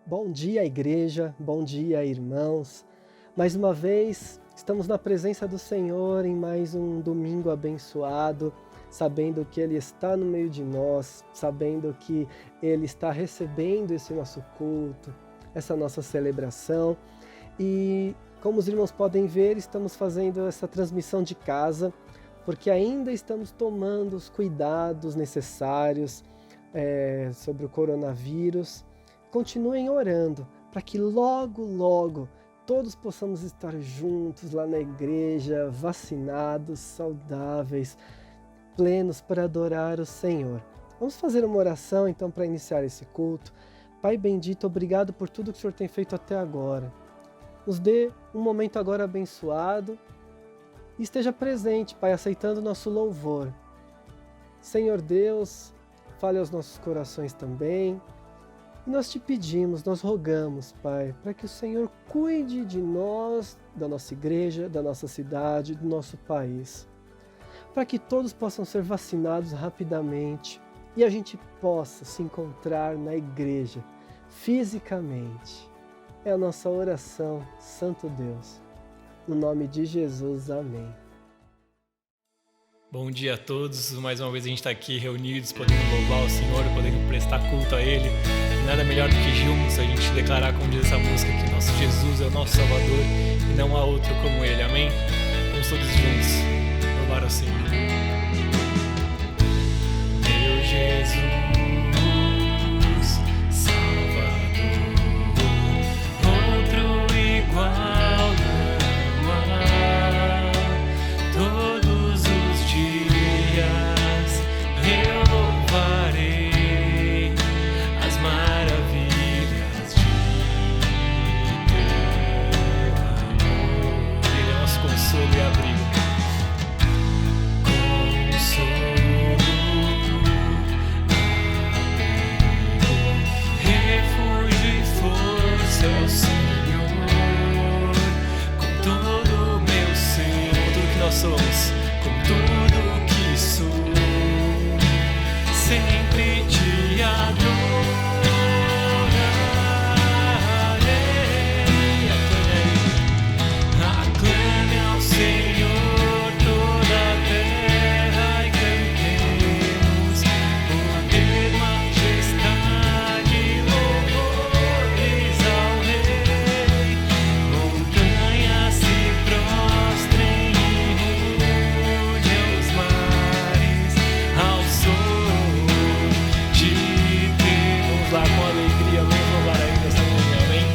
Bom dia, igreja, bom dia, irmãos. Mais uma vez, estamos na presença do Senhor em mais um domingo abençoado, sabendo que Ele está no meio de nós, sabendo que Ele está recebendo esse nosso culto, essa nossa celebração. E como os irmãos podem ver, estamos fazendo essa transmissão de casa, porque ainda estamos tomando os cuidados necessários sobre o coronavírus. Continuem orando para que logo todos possamos estar juntos lá na igreja, vacinados, saudáveis, plenos para adorar o Senhor. Vamos fazer uma oração então para iniciar esse culto. Pai bendito, obrigado por tudo que o Senhor tem feito até agora. Nos dê um momento agora abençoado e esteja presente, Pai, aceitando o nosso louvor. Senhor Deus, fale aos nossos corações também. E nós te pedimos, nós rogamos, Pai, para que o Senhor cuide de nós, da nossa igreja, da nossa cidade, do nosso país. Para que todos possam ser vacinados rapidamente e a gente possa se encontrar na igreja, fisicamente. É a nossa oração, Santo Deus. No nome de Jesus, amém. Bom dia a todos, mais uma vez a gente está aqui reunidos, podendo louvar o Senhor, podendo prestar culto a Ele. E nada melhor do que juntos a gente declarar, como diz essa música, que nosso Jesus é o nosso Salvador e não há outro como Ele, amém? Vamos todos juntos louvar ao Senhor. Meu Jesus, Salvador, outro igual não há. Todos os dias eu louvarei as maravilhas de teu amor. Ele é nosso consolo e abrigo. Consolo, abrigo, refúgio e força é o Senhor. Com todo o meu ser, com tudo que nós somos, com tudo que sou, sempre te adorarei. Aclame ao Senhor toda a terra e cantemos poder, majestade, louvores ao Rei. Montanhas se prostrem e ruge os mares ao som de Deus. Vamos lá com alegria, vamos louvar ainda essa manhã, amém?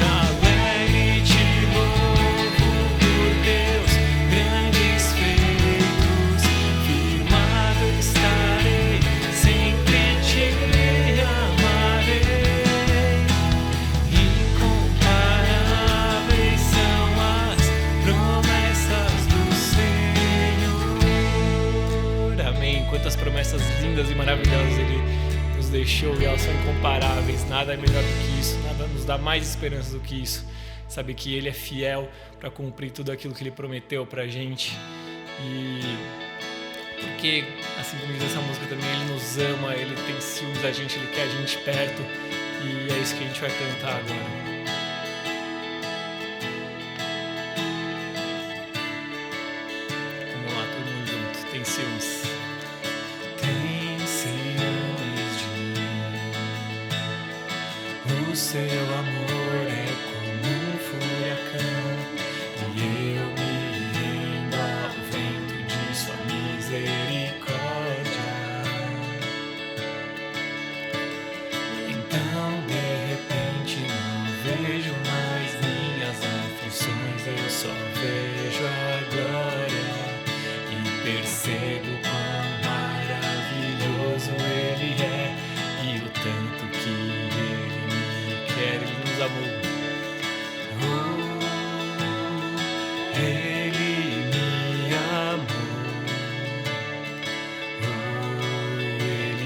Alegre te louvo por teus grandes feitos, firmado estarei, sempre te amarei. Incomparáveis são as promessas do Senhor. Amém. Quantas promessas lindas e maravilhosas Ele nos deixou, e elas são incomparáveis. Nada é melhor do que isso, nada nos dá mais esperança do que isso. Saber que Ele é fiel para cumprir tudo aquilo que Ele prometeu pra gente. E porque, assim como diz essa música também, Ele nos ama, Ele tem ciúmes da gente, Ele quer a gente perto. E é isso que a gente vai cantar agora. Vamos lá, todo mundo junto. Tem ciúmes. Tem ciúmes de mim. O seu amor é como um furacão, e eu me rendo ao vento de sua misericórdia. Então, de repente, não vejo mais minhas aflições, eu só vejo a glória e percebo quão maravilhoso Ele é e o tanto que Ele me quer. Ele nos amou. Ele me amou. Ele me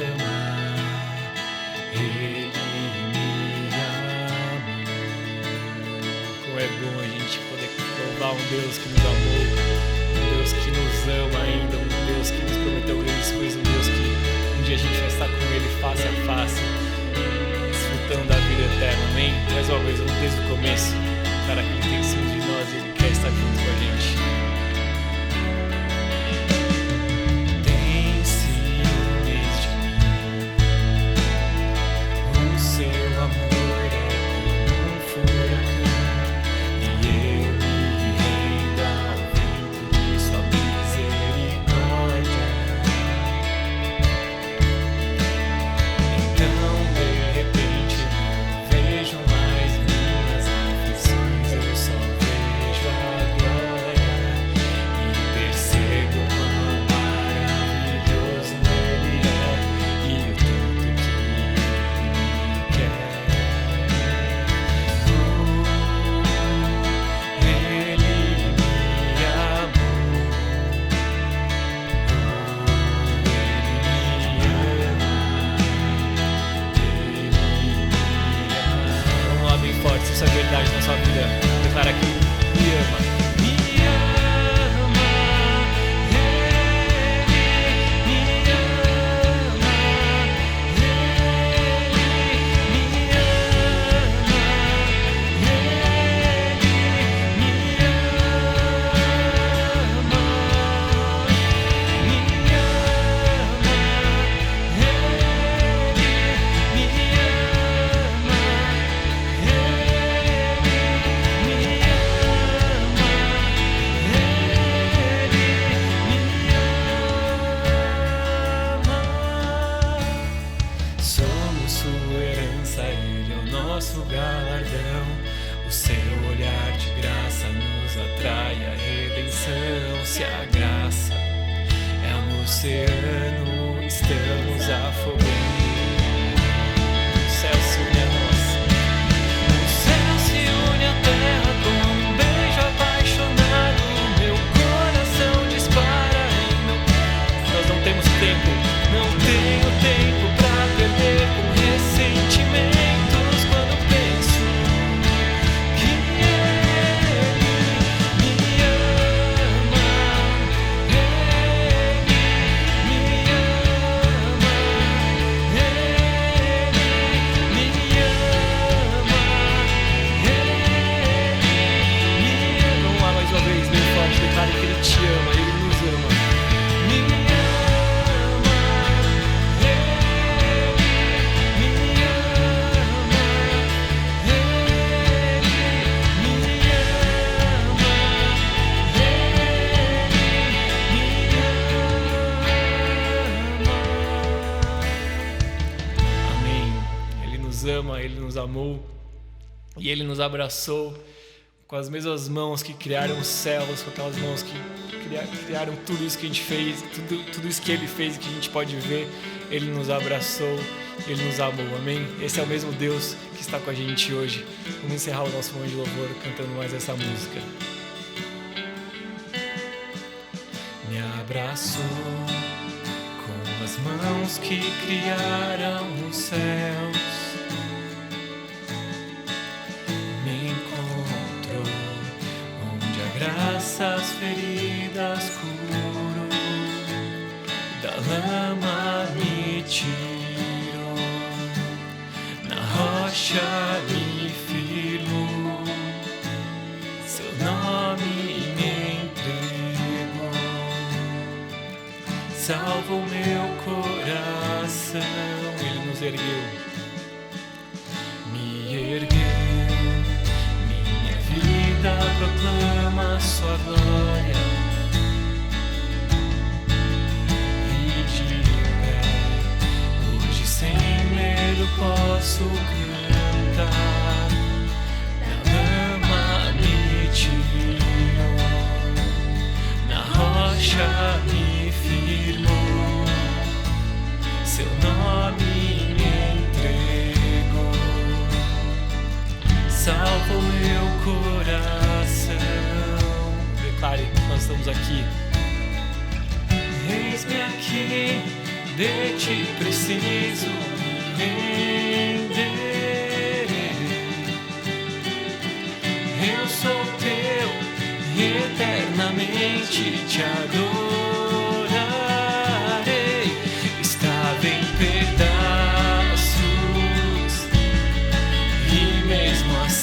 ama. Ele me amou. Como é bom a gente poder louvar um Deus que nos amou, um Deus que nos ama ainda, um Deus que nos prometeu grandes coisas, um Deus que um dia a gente vai estar com Ele face a face, desfrutando uma vez, vamos desde o começo. Cara, que Ele tem ciúmes de nós e Ele quer estar junto com a gente. Tem ciúmes de mim, o seu amor é como um furacão, e eu me rendo ao vento de sua misericórdia. Então, de repente, não vejo mais minhas aflições, eu só vejo a glória e percebo quão maravilhoso Ele é e o tanto que Ele me quer. Ele me amou, Vamos lá bem forte, se isso é verdade na sua vida. Declara que Ele me ama. Me ama, Ele me ama, Ele me ama, Ele me ama, Somos sua herança, Ele é o nosso galardão. O seu olhar de graça nos atrai a redenção. Se a graça é um oceano, estamos afogando. O céu se une a nós. O céu se une à terra com um beijo apaixonado. Meu coração dispara em meu peito. Nós não temos tempo, não tenho tempo pra perder com ressentimentos quando penso que Ele me ama, Ele me ama, Ele me ama, Ele me ama. Vamos lá mais uma vez, bem forte, declare que Ele te ama, Ele nos ama. Me ama, Ele me ama, Ele me ama, Amém. Ele nos ama, Ele nos amou e Ele nos abraçou com as mesmas mãos que criaram os céus, com aquelas mãos que criaram tudo isso que a gente fez, tudo isso que Ele fez e que a gente pode ver. Ele nos abraçou, Ele nos amou, amém? Esse é o mesmo Deus que está com a gente hoje. Vamos encerrar o nosso momento de louvor cantando mais essa música. Me abraçou com as mãos que criaram os céus, me encontrou onde a graça as feridas curou, da lama me tirou, na rocha me firmou, seu nome me entregou, salvou meu coração. Ele nos ergueu, me ergueu, minha vida proclama sua glória. E de pé, hoje sem medo posso cantar. Na lama me tirou, na rocha me firmou, seu nome me entregou, salvou meu coração. Declare, nós estamos aqui. Eis-me aqui, de ti preciso me render. Eu sou teu e eternamente te adorarei. Estava em pedaços e mesmo assim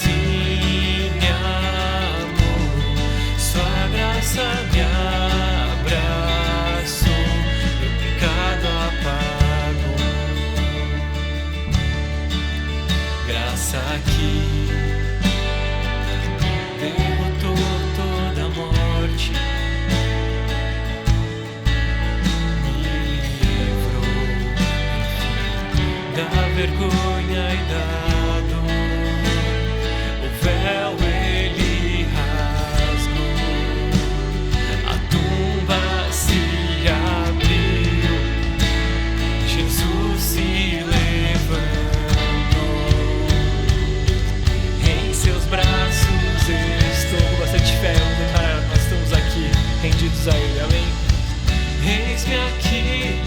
vergonha e da dor, o véu ele rasgou, a tumba se abriu, Jesus se levantou, em seus braços estou. Com bastante fé, vamos declarar, nós estamos aqui rendidos a Ele, amém? Eis-me aqui,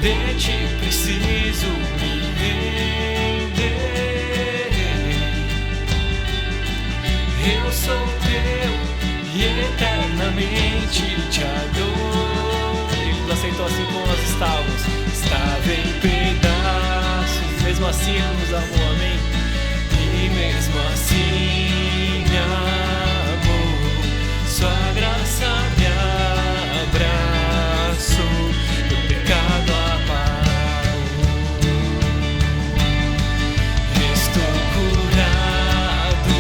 de ti preciso me render. Eu sou teu e eternamente te adoro. Ele nos aceitou assim como nós estávamos. Estava em pedaços, mesmo assim Ele nos amou, amém? E mesmo assim me amou. Sua graça me abraçou, meu pecado apagou. Estou curado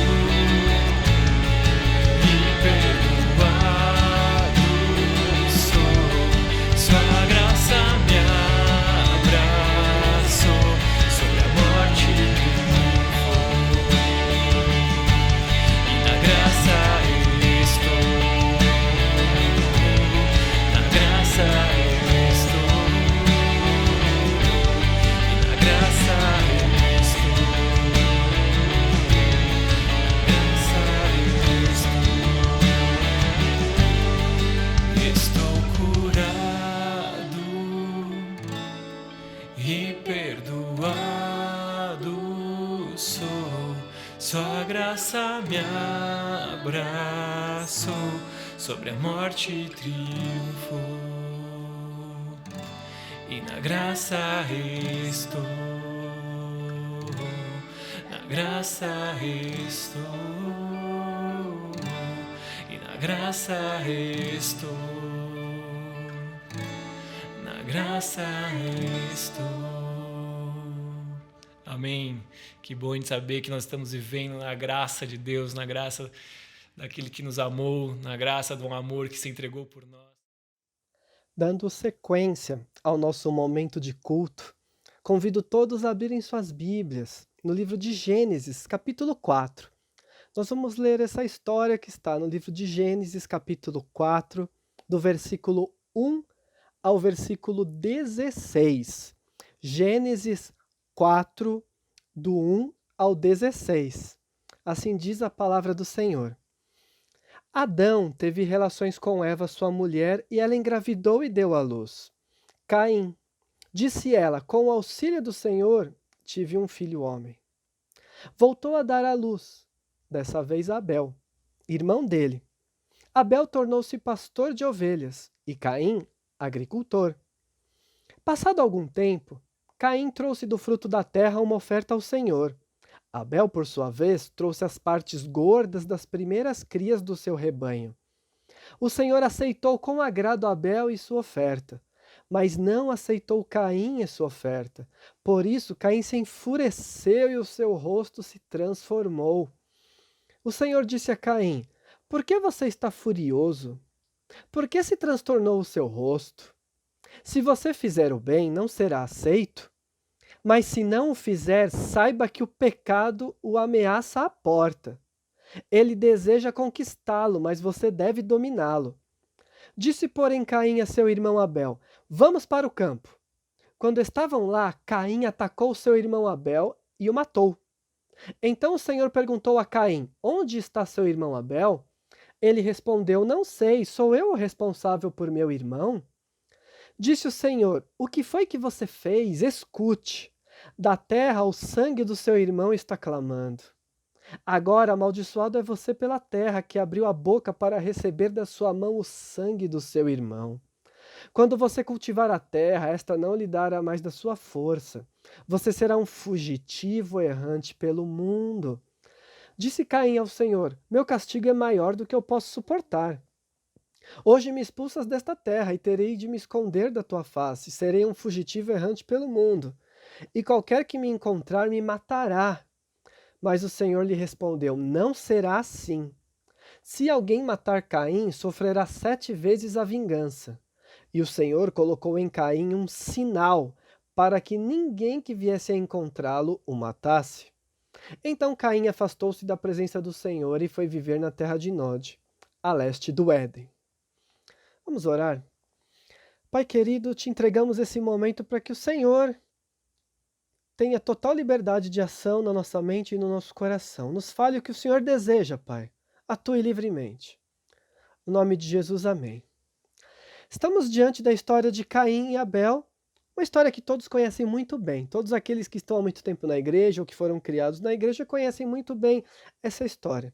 e perdoado sou. Sua graça me abraçou, sobre a morte triunfou. E na graça estou, na graça estou, e na graça estou, na graça estou curado e perdoado sou. Sua graça me abraçou, sobre a morte triunfou, e na graça estou, na graça estou, e na graça estou, na graça estou. Amém. Que bom de saber que nós estamos vivendo na graça de Deus, na graça daquele que nos amou, na graça do amor que se entregou por nós. Dando sequência ao nosso momento de culto, convido todos a abrirem suas Bíblias no livro de Gênesis, capítulo 4. Nós vamos ler essa história que está no livro de Gênesis, capítulo 4, do versículo 1 ao versículo 16. Gênesis 4, do 1 ao 16. Assim diz a palavra do Senhor. Adão teve relações com Eva, sua mulher, e ela engravidou e deu à luz Caim. Disse ela, com o auxílio do Senhor, tive um filho homem. Voltou a dar à luz, dessa vez Abel, irmão dele. Abel tornou-se pastor de ovelhas, e Caim, agricultor. Passado algum tempo, Caim trouxe do fruto da terra uma oferta ao Senhor. Abel, por sua vez, trouxe as partes gordas das primeiras crias do seu rebanho. O Senhor aceitou com agrado Abel e sua oferta, mas não aceitou Caim e sua oferta. Por isso, Caim se enfureceu e o seu rosto se transformou. O Senhor disse a Caim, por que você está furioso? Por que se transtornou o seu rosto? Se você fizer o bem, não será aceito. Mas se não o fizer, saiba que o pecado o ameaça à porta. Ele deseja conquistá-lo, mas você deve dominá-lo. Disse, porém, Caim a seu irmão Abel, vamos para o campo. Quando estavam lá, Caim atacou seu irmão Abel e o matou. Então o Senhor perguntou a Caim, onde está seu irmão Abel? Ele respondeu, não sei, sou eu o responsável por meu irmão? Disse o Senhor, o que foi que você fez? Escute. Da terra o sangue do seu irmão está clamando. Agora amaldiçoado é você pela terra, que abriu a boca para receber da sua mão o sangue do seu irmão. Quando você cultivar a terra, esta não lhe dará mais da sua força. Você será um fugitivo errante pelo mundo. Disse Caim ao Senhor, meu castigo é maior do que eu posso suportar. Hoje me expulsas desta terra e terei de me esconder da tua face. Serei um fugitivo errante pelo mundo. E qualquer que me encontrar me matará. Mas o Senhor lhe respondeu, não será assim. Se alguém matar Caim, sofrerá 7 vezes a vingança. E o Senhor colocou em Caim um sinal para que ninguém que viesse a encontrá-lo o matasse. Então Caim afastou-se da presença do Senhor e foi viver na terra de Nod, a leste do Éden. Vamos orar? Pai querido, te entregamos esse momento para que o Senhor tenha total liberdade de ação na nossa mente e no nosso coração. Nos fale o que o Senhor deseja, Pai. Atue livremente. No nome de Jesus, amém. Estamos diante da história de Caim e Abel, uma história que todos conhecem muito bem. Todos aqueles que estão há muito tempo na igreja ou que foram criados na igreja conhecem muito bem essa história.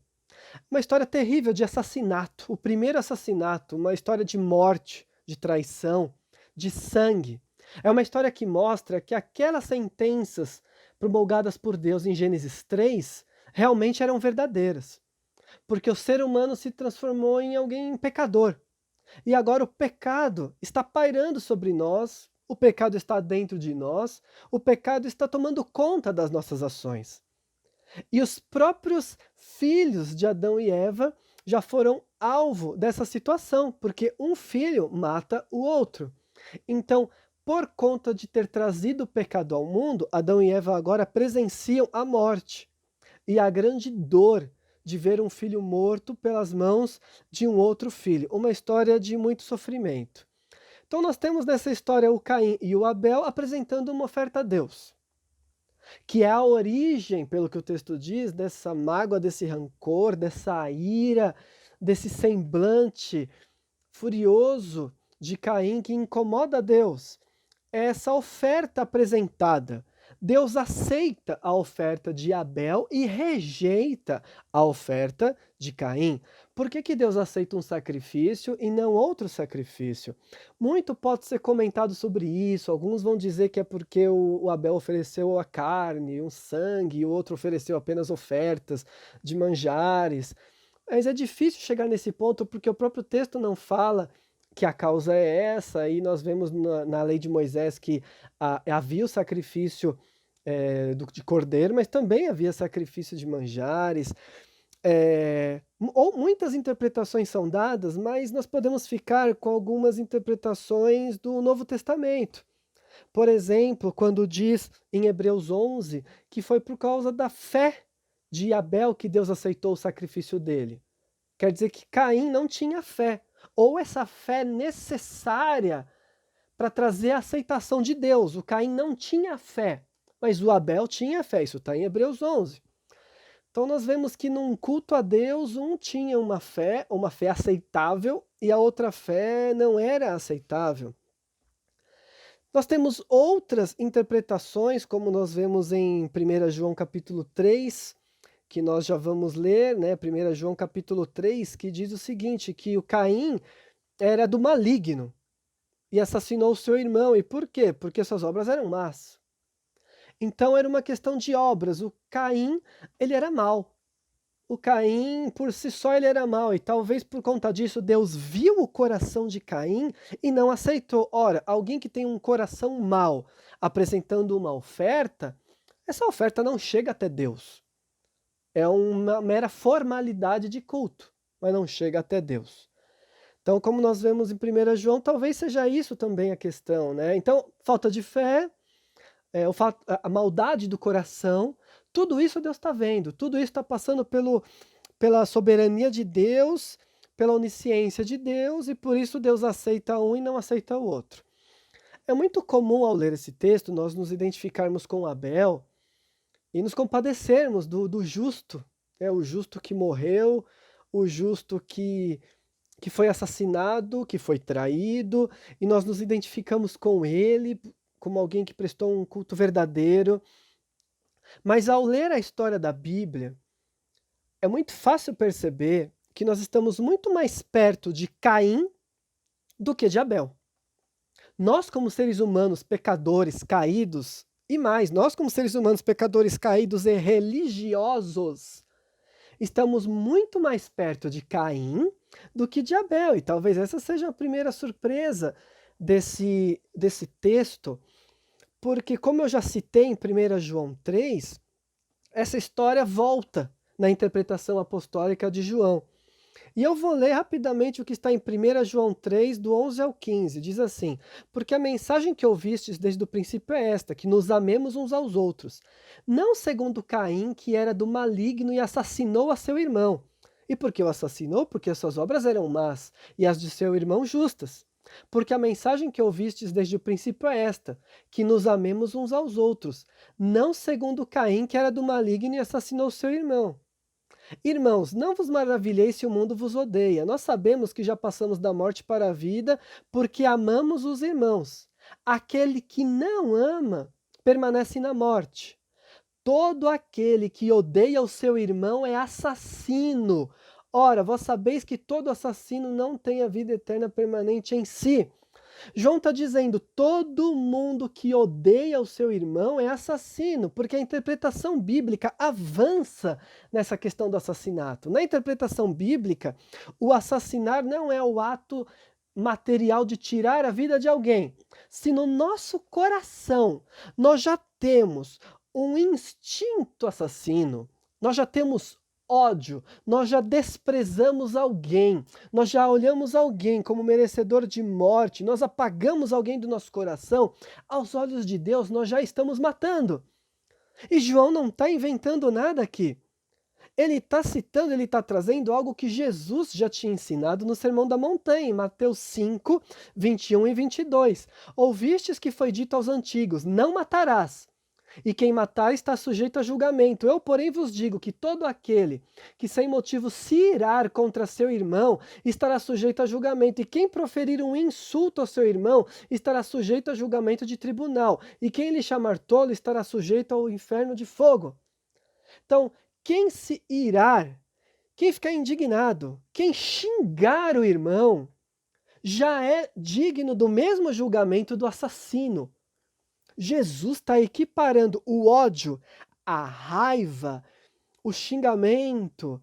Uma história terrível de assassinato, o primeiro assassinato, uma história de morte, de traição, de sangue. É uma história que mostra que aquelas sentenças promulgadas por Deus em Gênesis 3 realmente eram verdadeiras. Porque o ser humano se transformou em alguém pecador. E agora o pecado está pairando sobre nós, o pecado está dentro de nós, o pecado está tomando conta das nossas ações. E os próprios filhos de Adão e Eva já foram alvo dessa situação, porque um filho mata o outro. Então, por conta de ter trazido o pecado ao mundo, Adão e Eva agora presenciam a morte e a grande dor de ver um filho morto pelas mãos de um outro filho. Uma história de muito sofrimento. Então nós temos nessa história o Caim e o Abel apresentando uma oferta a Deus, que é a origem, pelo que o texto diz, dessa mágoa, desse rancor, dessa ira, desse semblante furioso de Caim que incomoda a Deus. É essa oferta apresentada. Deus aceita a oferta de Abel e rejeita a oferta de Caim. Por que Deus aceita um sacrifício e não outro sacrifício? Muito pode ser comentado sobre isso. Alguns vão dizer que é porque o Abel ofereceu a carne, um sangue, e o outro ofereceu apenas ofertas de manjares. Mas é difícil chegar nesse ponto porque o próprio texto não fala que a causa é essa, e nós vemos na lei de Moisés que havia o sacrifício de cordeiro, mas também havia sacrifício de manjares. Ou muitas interpretações são dadas, mas nós podemos ficar com algumas interpretações do Novo Testamento. Por exemplo, quando diz em Hebreus 11 que foi por causa da fé de Abel que Deus aceitou o sacrifício dele. Quer dizer que Caim não tinha fé, ou essa fé necessária para trazer a aceitação de Deus. O Caim não tinha fé, mas o Abel tinha fé, isso está em Hebreus 11. Então nós vemos que num culto a Deus, um tinha uma fé aceitável, e a outra fé não era aceitável. Nós temos outras interpretações, como nós vemos em 1 João capítulo 3, que nós já vamos ler, né? 1 João capítulo 3, que diz o seguinte, que o Caim era do maligno e assassinou o seu irmão. E por quê? Porque suas obras eram más. Então era uma questão de obras. O Caim, ele era mau. O Caim, por si só, ele era mau. E talvez por conta disso, Deus viu o coração de Caim e não aceitou. Ora, alguém que tem um coração mau apresentando uma oferta, essa oferta não chega até Deus. É uma mera formalidade de culto, mas não chega até Deus. Então, como nós vemos em 1 João, talvez seja isso também a questão, né? Então, falta de fé, a maldade do coração, tudo isso Deus está vendo, tudo isso está passando pela soberania de Deus, pela onisciência de Deus, e por isso Deus aceita um e não aceita o outro. É muito comum ao ler esse texto nós nos identificarmos com Abel e nos compadecermos do justo, o justo que morreu, o justo que foi assassinado, que foi traído, e nós nos identificamos com ele como alguém que prestou um culto verdadeiro. Mas ao ler a história da Bíblia, é muito fácil perceber que nós estamos muito mais perto de Caim do que de Abel. Nós, como seres humanos pecadores, caídos, e mais, nós como seres humanos pecadores, caídos e religiosos, estamos muito mais perto de Caim do que de Abel. E talvez essa seja a primeira surpresa desse texto, porque como eu já citei em 1 João 3, essa história volta na interpretação apostólica de João. E eu vou ler rapidamente o que está em 1 João 3, do 11 ao 15. Diz assim: porque a mensagem que ouvistes desde o princípio é esta, que nos amemos uns aos outros. Não segundo Caim, que era do maligno e assassinou a seu irmão. E por que o assassinou? Porque as suas obras eram más, e as de seu irmão justas. Porque a mensagem que ouvistes desde o princípio é esta, que nos amemos uns aos outros. Não segundo Caim, que era do maligno e assassinou seu irmão. Irmãos, não vos maravilheis se o mundo vos odeia. Nós sabemos que já passamos da morte para a vida, porque amamos os irmãos. Aquele que não ama permanece na morte. Todo aquele que odeia o seu irmão é assassino. Ora, vós sabeis que todo assassino não tem a vida eterna permanente em si. João está dizendo, todo mundo que odeia o seu irmão é assassino, porque a interpretação bíblica avança nessa questão do assassinato. Na interpretação bíblica, o assassinar não é o ato material de tirar a vida de alguém. Se no nosso coração nós já temos um instinto assassino, nós já temos ódio, nós já desprezamos alguém, nós já olhamos alguém como merecedor de morte, nós apagamos alguém do nosso coração, aos olhos de Deus nós já estamos matando. E João não está inventando nada aqui. Ele está citando, ele está trazendo algo que Jesus já tinha ensinado no Sermão da Montanha, em Mateus 5, 21 e 22. Ouvistes que foi dito aos antigos, não matarás. E quem matar está sujeito a julgamento. Eu, porém, vos digo que todo aquele que sem motivo se irar contra seu irmão estará sujeito a julgamento. E quem proferir um insulto ao seu irmão estará sujeito a julgamento de tribunal. E quem lhe chamar tolo estará sujeito ao inferno de fogo. Então, quem se irar, quem ficar indignado, quem xingar o irmão, já é digno do mesmo julgamento do assassino. Jesus está equiparando o ódio, a raiva, o xingamento,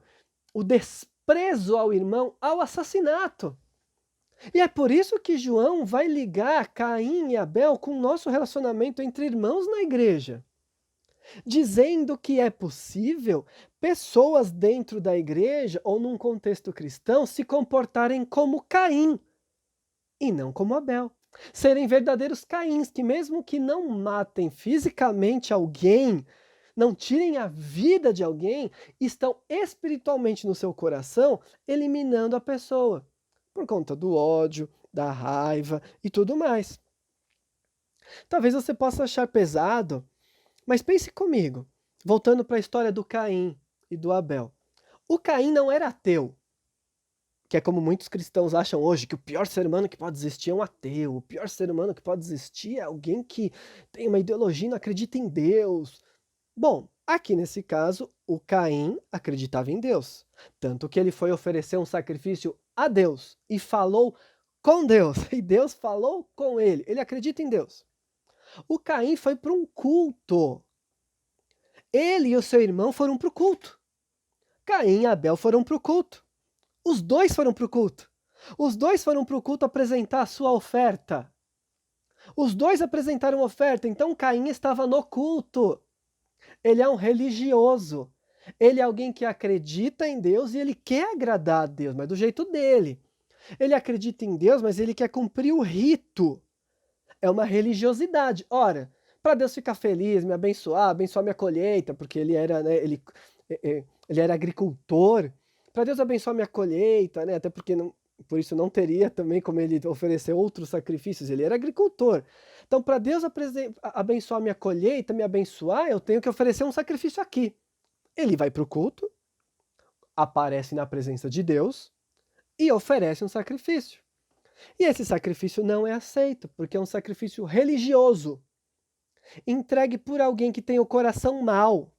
o desprezo ao irmão ao assassinato. E é por isso que João vai ligar Caim e Abel com o nosso relacionamento entre irmãos na igreja, dizendo que é possível pessoas dentro da igreja ou num contexto cristão se comportarem como Caim e não como Abel. Serem verdadeiros Caíns, que mesmo que não matem fisicamente alguém, não tirem a vida de alguém, estão espiritualmente no seu coração eliminando a pessoa, por conta do ódio, da raiva e tudo mais. Talvez você possa achar pesado, mas pense comigo, voltando para a história do Caim e do Abel. O Caim não era ateu, que é como muitos cristãos acham hoje, que o pior ser humano que pode existir é um ateu, o pior ser humano que pode existir é alguém que tem uma ideologia e não acredita em Deus. Bom, aqui nesse caso, o Caim acreditava em Deus, tanto que ele foi oferecer um sacrifício a Deus e falou com Deus, e Deus falou com ele, ele acredita em Deus. O Caim foi para um culto, ele e o seu irmão foram para o culto, Caim e Abel foram para o culto. Os dois foram para o culto. Os dois foram para o culto apresentar a sua oferta. Os dois apresentaram oferta, então Caim estava no culto. Ele é um religioso. Ele é alguém que acredita em Deus e ele quer agradar a Deus, mas do jeito dele. Ele acredita em Deus, mas ele quer cumprir o rito. É uma religiosidade. Ora, para Deus ficar feliz, me abençoar, abençoar minha colheita, porque ele era, né, ele era agricultor. Para Deus abençoar minha colheita, né? Até porque por isso não teria também como ele oferecer outros sacrifícios, ele era agricultor. Então, para Deus abençoar minha colheita, me abençoar, eu tenho que oferecer um sacrifício aqui. Ele vai para o culto, aparece na presença de Deus e oferece um sacrifício. E esse sacrifício não é aceito, porque é um sacrifício religioso, entregue por alguém que tem o coração mau,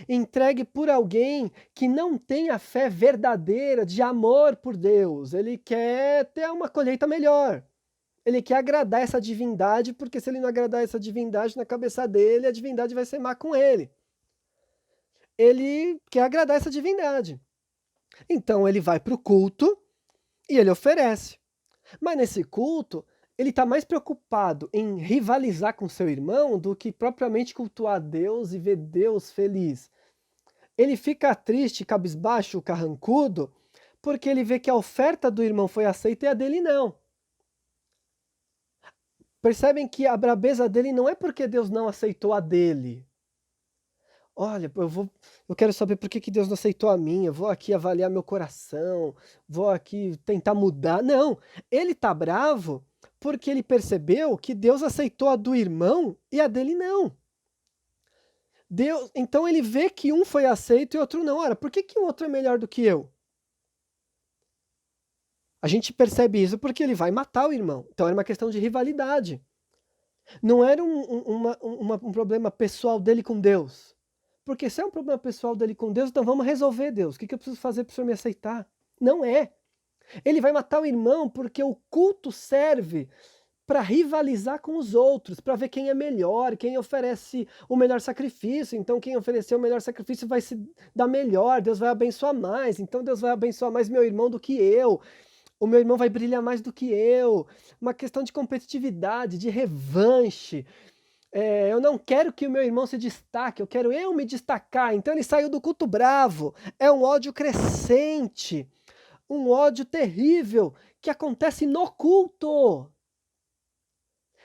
entregue por alguém que não tem a fé verdadeira de amor por Deus. Ele quer ter uma colheita melhor. Ele quer agradar essa divindade, porque se ele não agradar essa divindade na cabeça dele, a divindade vai ser má com ele. Ele quer agradar essa divindade. Então ele vai para o culto e ele oferece. Mas nesse culto, ele está mais preocupado em rivalizar com seu irmão do que propriamente cultuar Deus e ver Deus feliz. Ele fica triste, cabisbaixo, carrancudo, porque ele vê que a oferta do irmão foi aceita e a dele não. Percebem que a brabeza dele não é porque Deus não aceitou a dele. Olha, eu quero saber por que Deus não aceitou a minha, vou aqui avaliar meu coração, vou aqui tentar mudar. Não, ele tá bravo porque ele percebeu que Deus aceitou a do irmão e a dele não. Então ele vê que um foi aceito e outro não. Ora, por que o outro é melhor do que eu? A gente percebe isso porque ele vai matar o irmão. Então era uma questão de rivalidade. Não era um problema pessoal dele com Deus. Porque se é um problema pessoal dele com Deus, então vamos resolver, Deus. O que eu preciso fazer para o Senhor me aceitar? Não é. Ele vai matar o irmão porque o culto serve para rivalizar com os outros, para ver quem é melhor, quem oferece o melhor sacrifício. Então quem oferecer o melhor sacrifício vai se dar melhor, Deus vai abençoar mais. Então Deus vai abençoar mais meu irmão do que eu. O meu irmão vai brilhar mais do que eu. Uma questão de competitividade, de revanche. Eu não quero que o meu irmão se destaque, eu quero eu me destacar. Então ele saiu do culto bravo. É um ódio crescente, um ódio terrível que acontece no culto.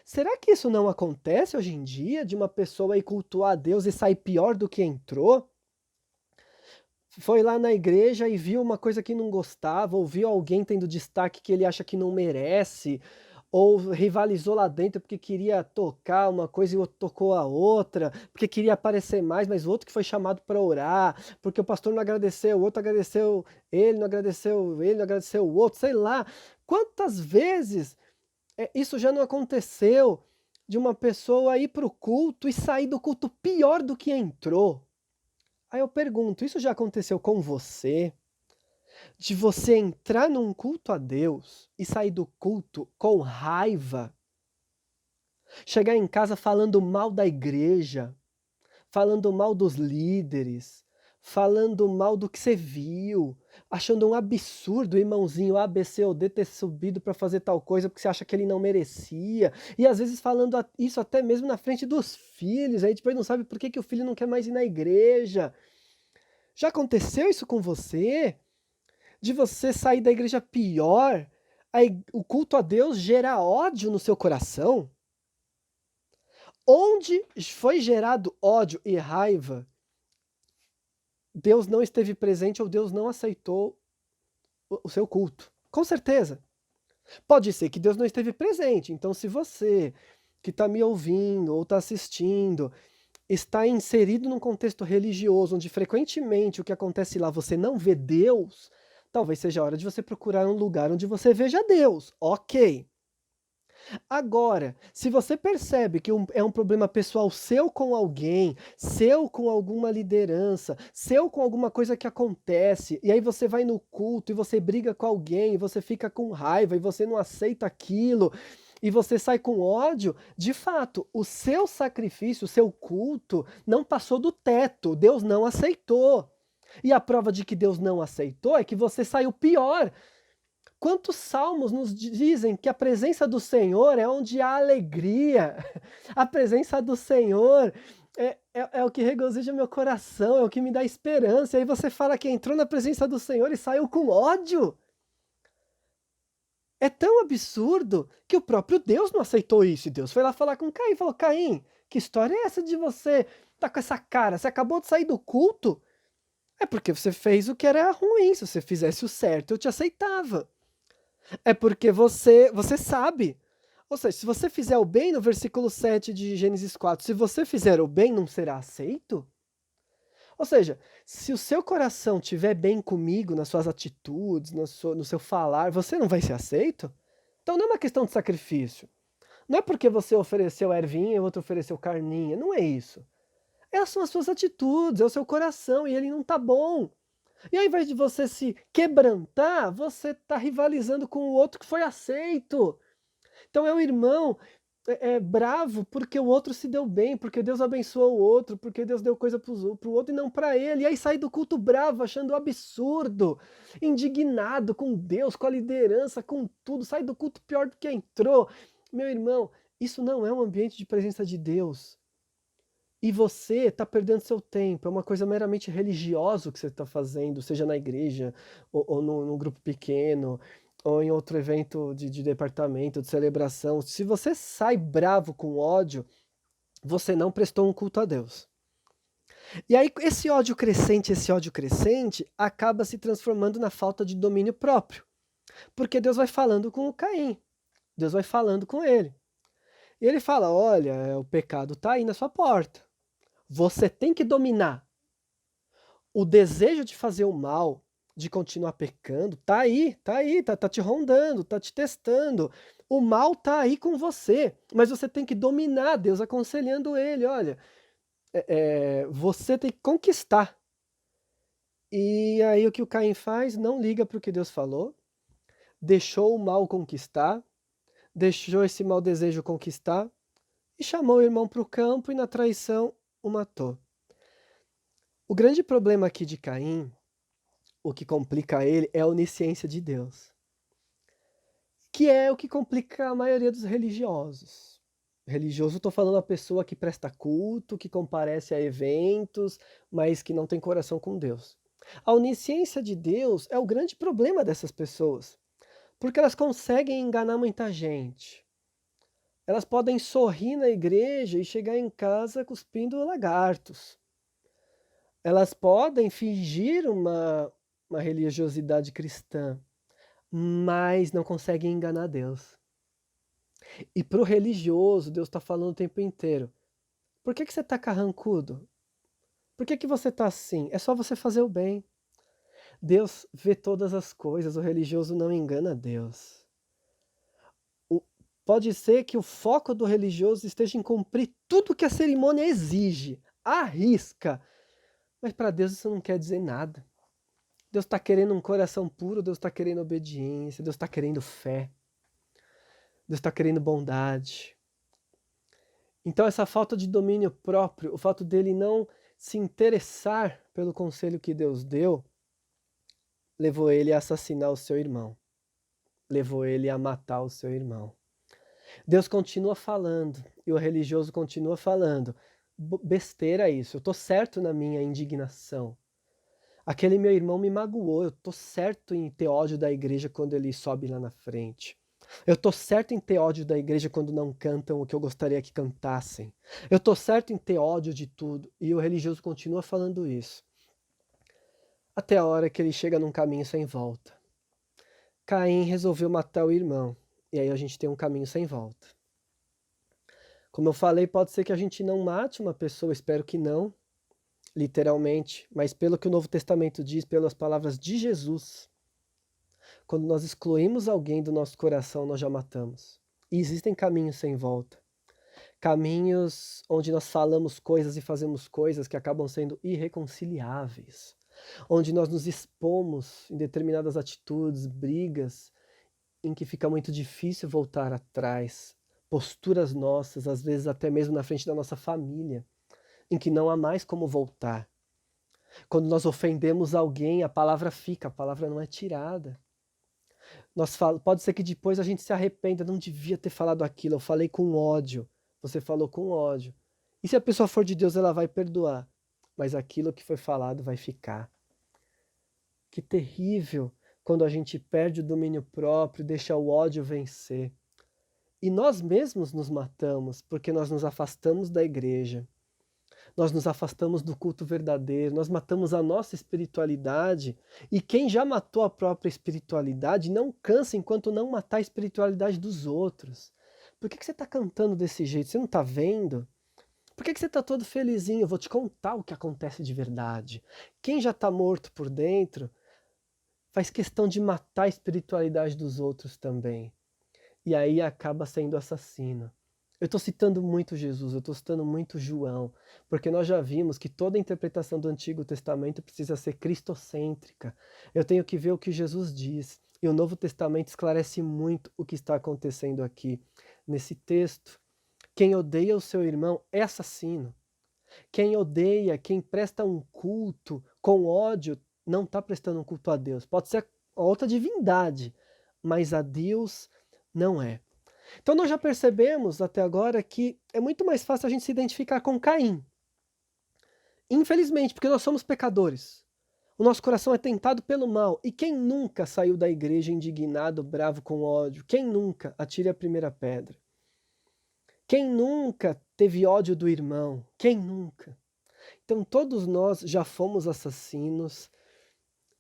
Será que isso não acontece hoje em dia, de uma pessoa ir cultuar a Deus e sair pior do que entrou? Foi lá na igreja e viu uma coisa que não gostava, ou viu alguém tendo destaque que ele acha que não merece, ou rivalizou lá dentro porque queria tocar uma coisa e o outro tocou a outra, porque queria aparecer mais, mas o outro que foi chamado para orar, porque o pastor não agradeceu, o outro agradeceu ele, não agradeceu ele, não agradeceu o outro, sei lá. Quantas vezes isso já não aconteceu de uma pessoa ir para o culto e sair do culto pior do que entrou? Aí eu pergunto, isso já aconteceu com você? De você entrar num culto a Deus e sair do culto com raiva? Chegar em casa falando mal da igreja, falando mal dos líderes, falando mal do que você viu, achando um absurdo o irmãozinho A, B, C ou D ter subido para fazer tal coisa porque você acha que ele não merecia, e às vezes falando isso até mesmo na frente dos filhos, aí depois não sabe por que o filho não quer mais ir na igreja. Já aconteceu isso com você? De você sair da igreja pior, o culto a Deus gera ódio no seu coração? Onde foi gerado ódio e raiva, Deus não esteve presente ou Deus não aceitou o seu culto. Com certeza. Pode ser que Deus não esteve presente. Então, se você que está me ouvindo ou está assistindo está inserido num contexto religioso, onde frequentemente o que acontece lá você não vê Deus, talvez seja a hora de você procurar um lugar onde você veja Deus. Ok. Agora, se você percebe que é um problema pessoal seu com alguém, seu com alguma liderança, seu com alguma coisa que acontece, e aí você vai no culto e você briga com alguém, e você fica com raiva, e você não aceita aquilo, e você sai com ódio, de fato, o seu sacrifício, o seu culto, não passou do teto, Deus não aceitou. E a prova de que Deus não aceitou é que você saiu pior. Quantos salmos nos dizem que a presença do Senhor é onde há alegria? A presença do Senhor é o que regozija meu coração, é o que me dá esperança. E aí você fala que entrou na presença do Senhor e saiu com ódio? É tão absurdo que o próprio Deus não aceitou isso. E Deus foi lá falar com Caim, falou, Caim, que história é essa de você tá com essa cara? Você acabou de sair do culto? É porque você fez o que era ruim, se você fizesse o certo eu te aceitava. É porque você sabe. Ou seja, se você fizer o bem, no versículo 7 de Gênesis 4, se você fizer o bem, não será aceito? Ou seja, se o seu coração estiver bem comigo, nas suas atitudes, no seu falar, você não vai ser aceito? Então não é uma questão de sacrifício. Não é porque você ofereceu ervinha e o outro ofereceu carninha, não é isso. São as suas atitudes, é o seu coração e ele não tá bom. E ao invés de você se quebrantar, você está rivalizando com o outro que foi aceito. Então é o irmão bravo porque o outro se deu bem, porque Deus abençoou o outro, porque Deus deu coisa para o outro e não para ele. E aí sai do culto bravo, achando absurdo, indignado com Deus, com a liderança, com tudo. Sai do culto pior do que entrou. Meu irmão, isso não é um ambiente de presença de Deus. e você está perdendo seu tempo, é uma coisa meramente religiosa o que você está fazendo, seja na igreja, ou num grupo pequeno, ou em outro evento de departamento, de celebração. Se você sai bravo com ódio, você não prestou um culto a Deus. E aí esse ódio crescente, acaba se transformando na falta de domínio próprio. Porque Deus vai falando com o Caim, Deus vai falando com ele. E ele fala: olha, o pecado está aí na sua porta. Você tem que dominar. O desejo de fazer o mal, de continuar pecando, tá aí, tá te rondando, tá te testando. O mal tá aí com você, mas você tem que dominar. Deus aconselhando ele: olha, você tem que conquistar. E aí o que o Caim faz? Não liga para o que Deus falou, deixou o mal conquistar, deixou esse mau desejo conquistar, e chamou o irmão para o campo e na traição o matou. O grande problema aqui de Caim, o que complica ele, é a onisciência de Deus, que é o que complica a maioria dos religiosos. Religioso, estou falando a pessoa que presta culto, que comparece a eventos, mas que não tem coração com Deus. A onisciência de Deus é o grande problema dessas pessoas, porque elas conseguem enganar muita gente. Elas podem sorrir na igreja e chegar em casa cuspindo lagartos. Elas podem fingir uma religiosidade cristã, mas não conseguem enganar Deus. E para o religioso, Deus está falando o tempo inteiro: por que você está carrancudo? Por que você está assim? É só você fazer o bem. Deus vê todas as coisas, o religioso não engana Deus. Pode ser que o foco do religioso esteja em cumprir tudo que a cerimônia exige, arrisca, mas para Deus isso não quer dizer nada. Deus está querendo um coração puro, Deus está querendo obediência, Deus está querendo fé, Deus está querendo bondade. Então essa falta de domínio próprio, o fato dele não se interessar pelo conselho que Deus deu, levou ele a assassinar o seu irmão, levou ele a matar o seu irmão. Deus continua falando e o religioso continua falando: besteira isso, eu estou certo na minha indignação. Aquele meu irmão me magoou, eu estou certo em ter ódio da igreja quando ele sobe lá na frente. Eu estou certo em ter ódio da igreja quando não cantam o que eu gostaria que cantassem. Eu estou certo em ter ódio de tudo. E o religioso continua falando isso. Até a hora que ele chega num caminho sem volta. Caim resolveu matar o irmão. E aí a gente tem um caminho sem volta. Como eu falei, pode ser que a gente não mate uma pessoa, espero que não, literalmente, mas pelo que o Novo Testamento diz, pelas palavras de Jesus, quando nós excluímos alguém do nosso coração, nós já matamos. E existem caminhos sem volta. Caminhos onde nós falamos coisas e fazemos coisas que acabam sendo irreconciliáveis. Onde nós nos expomos em determinadas atitudes, brigas, em que fica muito difícil voltar atrás. Posturas nossas, às vezes até mesmo na frente da nossa família, em que não há mais como voltar. Quando nós ofendemos alguém, a palavra fica, a palavra não é tirada. Pode ser que depois a gente se arrependa, não devia ter falado aquilo, eu falei com ódio, você falou com ódio. E se a pessoa for de Deus, ela vai perdoar, mas aquilo que foi falado vai ficar. Que terrível quando a gente perde o domínio próprio, deixa o ódio vencer. E nós mesmos nos matamos, porque nós nos afastamos da igreja. Nós nos afastamos do culto verdadeiro, nós matamos a nossa espiritualidade, e quem já matou a própria espiritualidade não cansa enquanto não matar a espiritualidade dos outros. Por que você está cantando desse jeito? Você não está vendo? Por que você está todo felizinho? Eu vou te contar o que acontece de verdade. Quem já está morto por dentro faz questão de matar a espiritualidade dos outros também. E aí acaba sendo assassino. Eu estou citando muito Jesus, eu estou citando muito João, porque nós já vimos que toda a interpretação do Antigo Testamento precisa ser cristocêntrica. Eu tenho que ver o que Jesus diz, e o Novo Testamento esclarece muito o que está acontecendo aqui. Nesse texto, quem odeia o seu irmão é assassino. Quem odeia, quem presta um culto com ódio, não está prestando um culto a Deus. Pode ser a outra divindade, mas a Deus não é. Então nós já percebemos até agora que é muito mais fácil a gente se identificar com Caim. Infelizmente, porque nós somos pecadores. O nosso coração é tentado pelo mal. E quem nunca saiu da igreja indignado, bravo, com ódio? Quem nunca? Atire a primeira pedra. Quem nunca teve ódio do irmão? Quem nunca? Então todos nós já fomos assassinos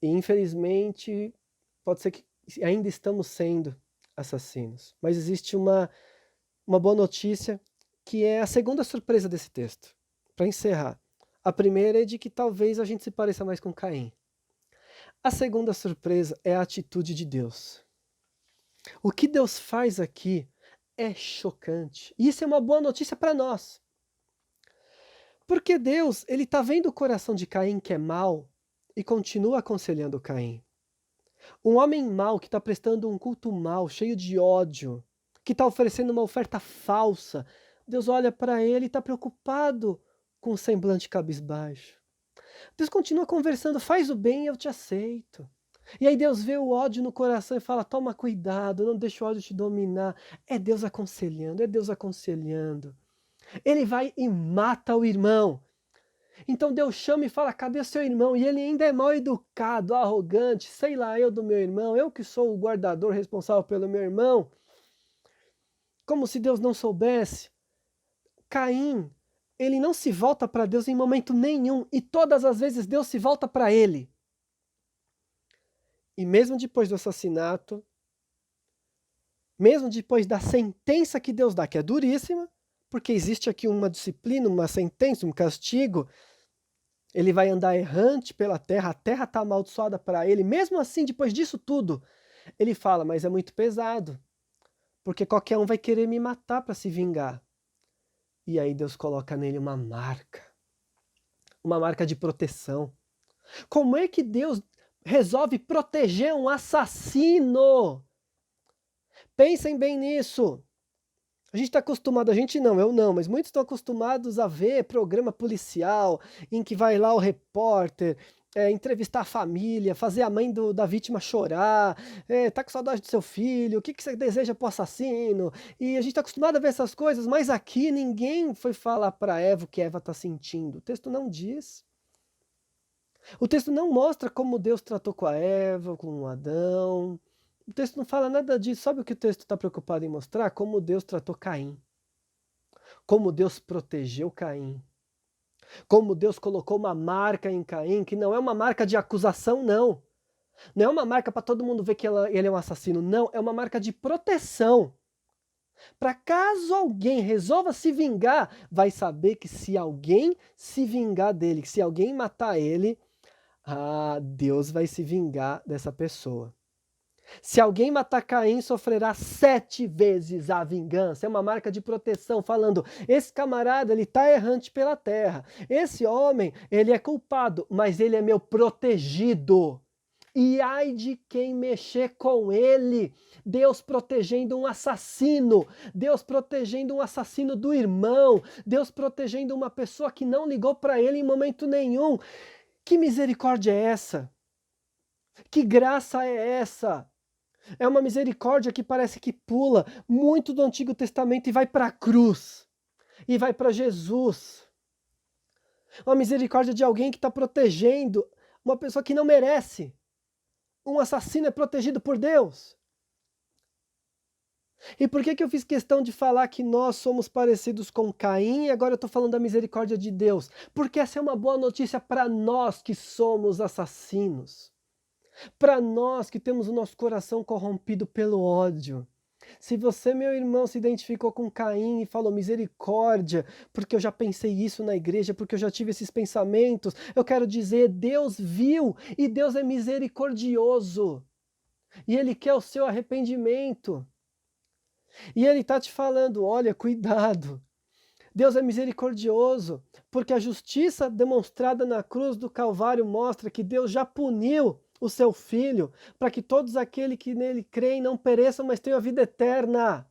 e infelizmente pode ser que ainda estamos sendo assassinos. Mas existe uma boa notícia que é a segunda surpresa desse texto. Para encerrar. A primeira é de que talvez a gente se pareça mais com Caim. A segunda surpresa é a atitude de Deus. O que Deus faz aqui é chocante. E isso é uma boa notícia para nós. Porque Deus, ele está vendo o coração de Caim que é mau e continua aconselhando Caim. Um homem mau que está prestando um culto mau, cheio de ódio, que está oferecendo uma oferta falsa, Deus olha para ele e está preocupado com um semblante cabisbaixo. Deus continua conversando, faz o bem e eu te aceito. E aí Deus vê o ódio no coração e fala, toma cuidado, não deixa o ódio te dominar. É Deus aconselhando, é Deus aconselhando. Ele vai e mata o irmão. Então Deus chama e fala, cadê o seu irmão? E ele ainda é mal educado, arrogante, sei lá, eu do meu irmão, eu que sou o guardador responsável pelo meu irmão. Como se Deus não soubesse. Caim, ele não se volta para Deus em momento nenhum, e todas as vezes Deus se volta para ele. E mesmo depois do assassinato, mesmo depois da sentença que Deus dá, que é duríssima, porque existe aqui uma disciplina, uma sentença, um castigo, ele vai andar errante pela terra, a terra está amaldiçoada para ele, mesmo assim, depois disso tudo, ele fala, mas é muito pesado, porque qualquer um vai querer me matar para se vingar. E aí Deus coloca nele uma marca de proteção. Como é que Deus resolve proteger um assassino? Pensem bem nisso. A gente está acostumado, a gente não, eu não, mas muitos estão acostumados a ver programa policial em que vai lá o repórter entrevistar a família, fazer a mãe da vítima chorar, tá com saudade do seu filho, o que você deseja pro assassino? E a gente está acostumado a ver essas coisas, mas aqui ninguém foi falar para Eva o que Eva está sentindo. O texto não diz. O texto não mostra como Deus tratou com a Eva, com o Adão. O texto não fala nada disso. Sabe o que o texto está preocupado em mostrar? Como Deus tratou Caim. Como Deus protegeu Caim. Como Deus colocou uma marca em Caim, que não é uma marca de acusação, não. Não é uma marca para todo mundo ver que ele é um assassino, não. É uma marca de proteção. Para caso alguém resolva se vingar, vai saber que se alguém se vingar dele, que se alguém matar ele, Deus vai se vingar dessa pessoa. Se alguém matar Caim, sofrerá 7 vezes a vingança. É uma marca de proteção, falando, esse camarada, ele está errante pela terra. Esse homem, ele é culpado, mas ele é meu protegido. E ai de quem mexer com ele. Deus protegendo um assassino. Deus protegendo um assassino do irmão. Deus protegendo uma pessoa que não ligou para ele em momento nenhum. Que misericórdia é essa? Que graça é essa? É uma misericórdia que parece que pula muito do Antigo Testamento e vai para a cruz. E vai para Jesus. Uma misericórdia de alguém que está protegendo uma pessoa que não merece. Um assassino é protegido por Deus. E por que eu fiz questão de falar que nós somos parecidos com Caim e agora eu estou falando da misericórdia de Deus? Porque essa é uma boa notícia para nós que somos assassinos. Para nós que temos o nosso coração corrompido pelo ódio. Se você, meu irmão, se identificou com Caim e falou misericórdia, porque eu já pensei isso na igreja, porque eu já tive esses pensamentos, eu quero dizer, Deus viu e Deus é misericordioso. E Ele quer o seu arrependimento. E Ele está te falando, olha, cuidado. Deus é misericordioso, porque a justiça demonstrada na cruz do Calvário mostra que Deus já puniu o seu Filho, para que todos aqueles que nele creem não pereçam, mas tenham a vida eterna.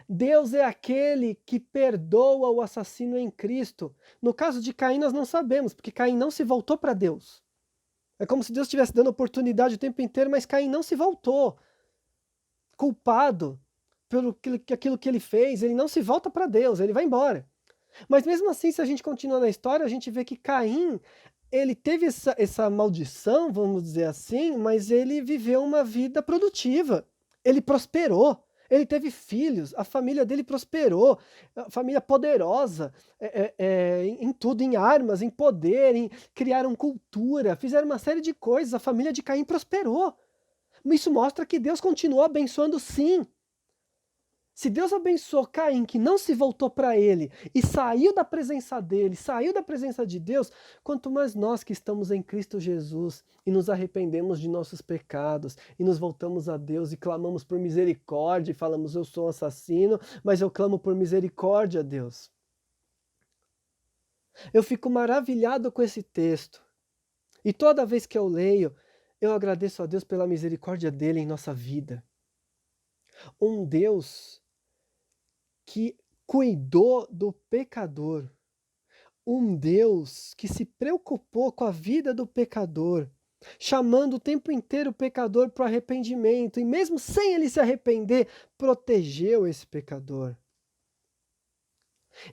Deus é aquele que perdoa o assassino em Cristo. No caso de Caim nós não sabemos, porque Caim não se voltou para Deus. É como se Deus estivesse dando oportunidade o tempo inteiro, mas Caim não se voltou. Culpado pelo aquilo que ele fez, ele não se volta para Deus, ele vai embora. Mas mesmo assim, se a gente continua na história, a gente vê que Caim, ele teve essa maldição, vamos dizer assim, mas ele viveu uma vida produtiva. Ele prosperou, ele teve filhos, a família dele prosperou, a família poderosa, em tudo, em armas, em poder, criaram cultura, fizeram uma série de coisas, a família de Caim prosperou. Isso mostra que Deus continuou abençoando sim. Se Deus abençoou Caim, que não se voltou para ele e saiu da presença dele, saiu da presença de Deus, quanto mais nós que estamos em Cristo Jesus e nos arrependemos de nossos pecados e nos voltamos a Deus e clamamos por misericórdia e falamos, eu sou um assassino, mas eu clamo por misericórdia a Deus. Eu fico maravilhado com esse texto e toda vez que eu leio, eu agradeço a Deus pela misericórdia dele em nossa vida. Um Deus que cuidou do pecador, um Deus que se preocupou com a vida do pecador, chamando o tempo inteiro o pecador para o arrependimento, e mesmo sem ele se arrepender, protegeu esse pecador.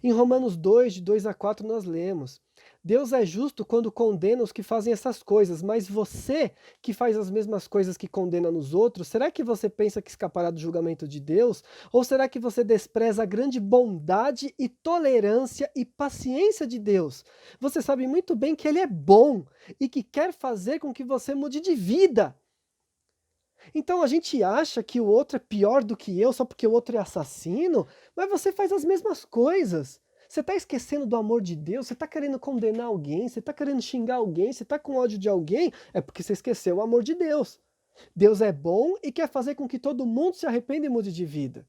Em Romanos 2, de 2 a 4, nós lemos: Deus é justo quando condena os que fazem essas coisas, mas você que faz as mesmas coisas que condena nos outros, será que você pensa que escapará do julgamento de Deus? Ou será que você despreza a grande bondade e tolerância e paciência de Deus? Você sabe muito bem que Ele é bom e que quer fazer com que você mude de vida. Então a gente acha que o outro é pior do que eu só porque o outro é assassino, mas você faz as mesmas coisas. Você está esquecendo do amor de Deus, você está querendo condenar alguém, você está querendo xingar alguém, você está com ódio de alguém, é porque você esqueceu o amor de Deus. Deus é bom e quer fazer com que todo mundo se arrependa e mude de vida.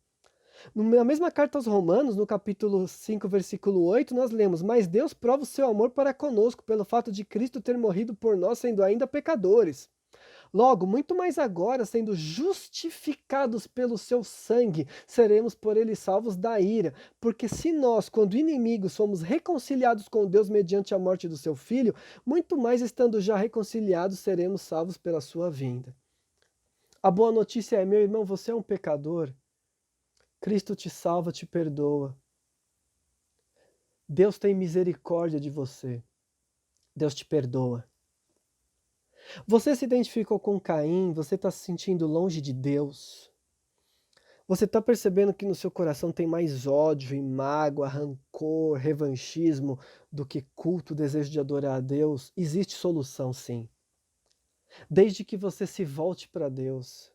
Na mesma carta aos Romanos, no capítulo 5, versículo 8, nós lemos: mas Deus prova o seu amor para conosco, pelo fato de Cristo ter morrido por nós, sendo ainda pecadores. Logo, muito mais agora, sendo justificados pelo seu sangue, seremos por ele salvos da ira. Porque se nós, quando inimigos, somos reconciliados com Deus mediante a morte do seu Filho, muito mais estando já reconciliados, seremos salvos pela sua vinda. A boa notícia é, meu irmão, você é um pecador. Cristo te salva, te perdoa. Deus tem misericórdia de você. Deus te perdoa. Você se identificou com Caim, você está se sentindo longe de Deus. Você está percebendo que no seu coração tem mais ódio e mágoa, rancor, revanchismo do que culto, desejo de adorar a Deus? Existe solução, sim. Desde que você se volte para Deus.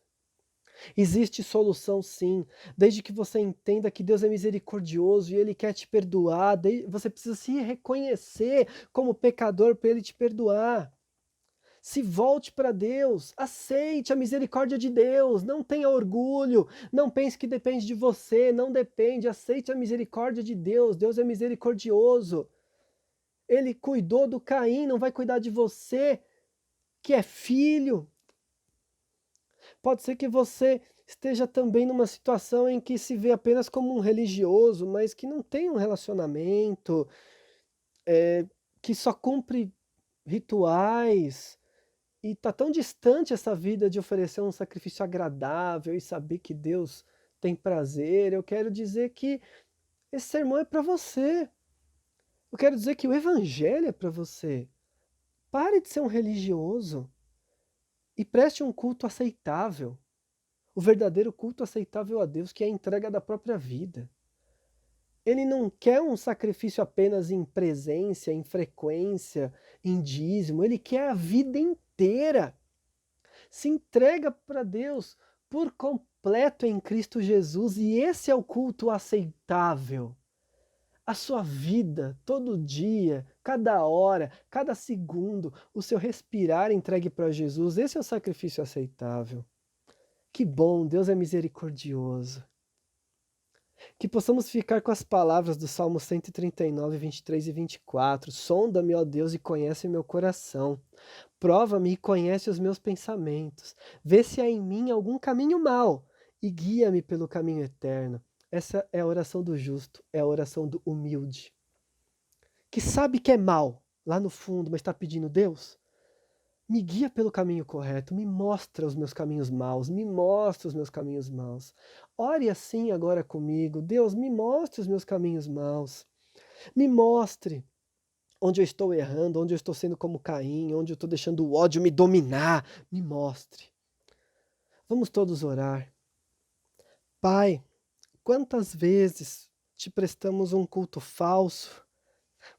Existe solução, sim. Desde que você entenda que Deus é misericordioso e Ele quer te perdoar. Você precisa se reconhecer como pecador para Ele te perdoar. Se volte para Deus, aceite a misericórdia de Deus, não tenha orgulho, não pense que depende de você, não depende, aceite a misericórdia de Deus, Deus é misericordioso. Ele cuidou do Caim, não vai cuidar de você, que é filho. Pode ser que você esteja também numa situação em que se vê apenas como um religioso, mas que não tem um relacionamento, que só cumpre rituais, e está tão distante essa vida de oferecer um sacrifício agradável e saber que Deus tem prazer. Eu quero dizer que esse sermão é para você. Eu quero dizer que o evangelho é para você. Pare de ser um religioso e preste um culto aceitável. O verdadeiro culto aceitável a Deus, que é a entrega da própria vida. Ele não quer um sacrifício apenas em presença, em frequência, em dízimo. Ele quer a vida inteira. Se entrega para Deus por completo em Cristo Jesus, e esse é o culto aceitável. A sua vida, todo dia, cada hora, cada segundo, o seu respirar entregue para Jesus, esse é o sacrifício aceitável. Que bom, Deus é misericordioso. Que possamos ficar com as palavras do Salmo 139, 23 e 24. Sonda-me, ó Deus, e conhece meu coração. Prova-me e conhece os meus pensamentos. Vê se há em mim algum caminho mau e guia-me pelo caminho eterno. Essa é a oração do justo, é a oração do humilde. Que sabe que é mal lá no fundo, mas está pedindo: Deus, me guia pelo caminho correto, me mostra os meus caminhos maus, me mostra os meus caminhos maus. Ore assim agora comigo: Deus, me mostre os meus caminhos maus. Me mostre onde eu estou errando, onde eu estou sendo como Caim, onde eu estou deixando o ódio me dominar. Me mostre. Vamos todos orar. Pai, quantas vezes te prestamos um culto falso?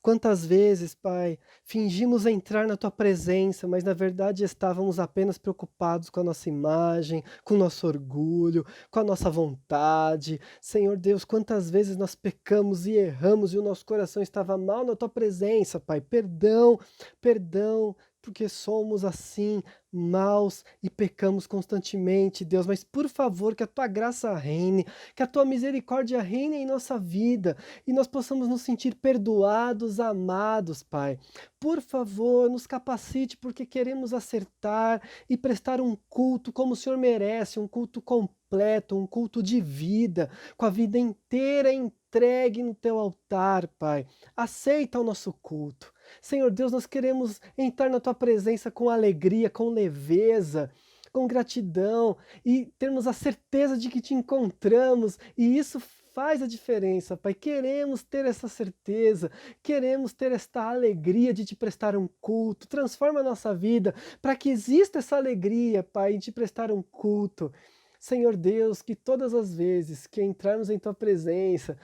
Quantas vezes, Pai, fingimos entrar na Tua presença, mas na verdade estávamos apenas preocupados com a nossa imagem, com o nosso orgulho, com a nossa vontade. Senhor Deus, quantas vezes nós pecamos e erramos e o nosso coração estava mal na Tua presença, Pai. Perdão, perdão, porque somos assim, maus e pecamos constantemente, Deus. Mas por favor, que a Tua graça reine, que a Tua misericórdia reine em nossa vida e nós possamos nos sentir perdoados, amados, Pai. Por favor, nos capacite, porque queremos acertar e prestar um culto como o Senhor merece, um culto completo, um culto de vida, com a vida inteira entregue no Teu altar, Pai. Aceita o nosso culto. Senhor Deus, nós queremos entrar na Tua presença com alegria, com leveza, com gratidão e termos a certeza de que Te encontramos, e isso faz a diferença, Pai. Queremos ter essa certeza, queremos ter esta alegria de Te prestar um culto. Transforma a nossa vida para que exista essa alegria, Pai, em Te prestar um culto. Senhor Deus, que todas as vezes que entrarmos em Tua presença,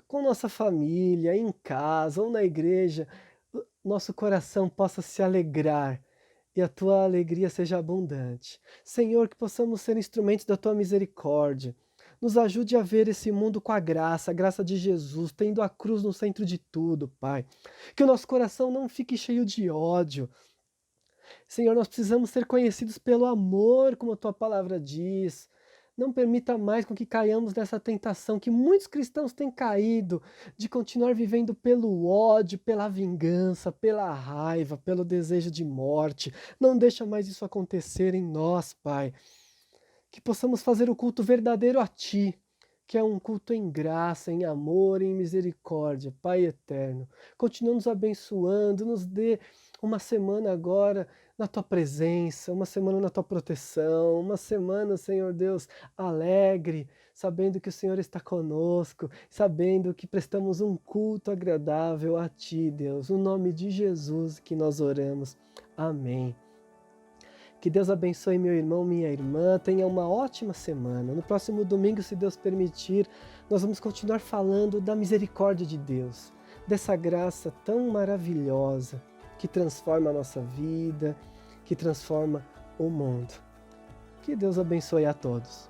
com nossa família, em casa ou na igreja, nosso coração possa se alegrar e a Tua alegria seja abundante. Senhor, que possamos ser instrumentos da Tua misericórdia. Nos ajude a ver esse mundo com a graça de Jesus, tendo a cruz no centro de tudo, Pai. Que o nosso coração não fique cheio de ódio. Senhor, nós precisamos ser conhecidos pelo amor, como a Tua palavra diz. Não permita mais com que caiamos nessa tentação que muitos cristãos têm caído, de continuar vivendo pelo ódio, pela vingança, pela raiva, pelo desejo de morte. Não deixa mais isso acontecer em nós, Pai. Que possamos fazer o culto verdadeiro a Ti, que é um culto em graça, em amor, em misericórdia, Pai eterno. Continua nos abençoando, nos dê uma semana agora na Tua presença, uma semana na Tua proteção, uma semana, Senhor Deus, alegre, sabendo que o Senhor está conosco, sabendo que prestamos um culto agradável a Ti, Deus. No nome de Jesus que nós oramos. Amém. Que Deus abençoe meu irmão, minha irmã, tenha uma ótima semana. No próximo domingo, se Deus permitir, nós vamos continuar falando da misericórdia de Deus, dessa graça tão maravilhosa que transforma a nossa vida, que transforma o mundo. Que Deus abençoe a todos.